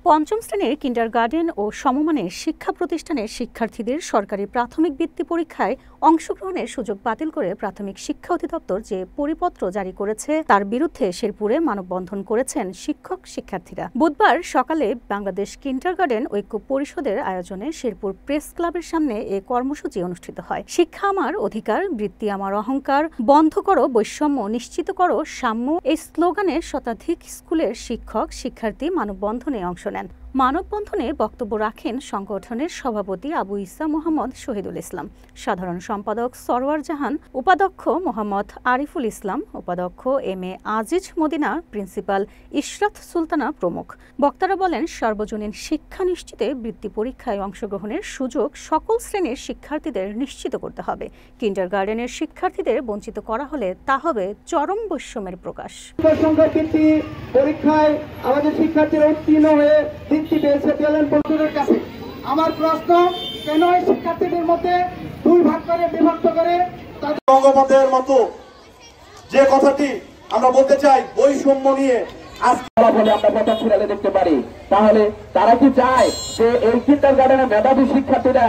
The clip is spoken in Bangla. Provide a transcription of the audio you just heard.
পঞ্চম শ্রেণীর কিন্ডারগার্টেন ও সমমানের শিক্ষা প্রতিষ্ঠানের শিক্ষার্থীদের সরকারি প্রাথমিক বৃত্তি পরীক্ষায় অংশগ্রহণের সুযোগ বাতিল করে প্রাথমিক শিক্ষা অধিদপ্তর যে পরিপত্র জারি করেছে তার বিরুদ্ধে শেরপুরে মানববন্ধন করেছেন শিক্ষক শিক্ষার্থীরা। বুধবার সকালে বাংলাদেশ কিন্ডারগার্টেন ঐক্য পরিষদের আয়োজনে শেরপুর প্রেস ক্লাবের সামনে এ কর্মসূচি অনুষ্ঠিত হয়। শিক্ষা আমার অধিকার, বৃত্তি আমার অহংকার, বন্ধ করো বৈষম্য, নিশ্চিত করো সাম্য এই স্লোগানে শতাধিক স্কুলের শিক্ষক শিক্ষার্থী মানববন্ধনে অংশ নেন। মানববন্ধনে বক্তব্য রাখেন সংগঠনের সভাপতি আবু ইসা মোহাম্মদ শহীদুল ইসলাম, সাধারণ সম্পাদক সরওয়ার জাহান, উপাধ্যক্ষ মোহাম্মদ আরিফুল ইসলাম, উপাধ্যক্ষ M A Aziz Medina, principal Ishrat Sultana প্রমুখ। বক্তারা বলেন, সর্বজনীন শিক্ষা নিশ্চিতে বৃত্তি পরীক্ষায় অংশগ্রহণের সুযোগ সকল শ্রেণীর শিক্ষার্থীদের নিশ্চিত করতে হবে। কিন্ডারগার্টেনের শিক্ষার্থীদের বঞ্চিত করা হলে তা হবে চরম বৈষম্যের প্রকাশ। পরীক্ষায় আমাদের শিক্ষার্থীরা উত্তীর্ণ হয়ে বৃত্তি পেয়েছে পেলেন বন্ধুদের কাছে। আমার প্রশ্ন, কেন এই শিক্ষার্থীদের মধ্যে দুই ভাগ করে বিভক্ত করে বঙ্গবন্ধুর মতো যে কথাটি আমরা বলতে চাই বৈষম্য নিয়ে আমরা কথা ছুড়ালে দেখতে পারি, তাহলে তারা কি চায় যে এই কিন্ডারগার্টেনের মেধাবী শিক্ষার্থীরা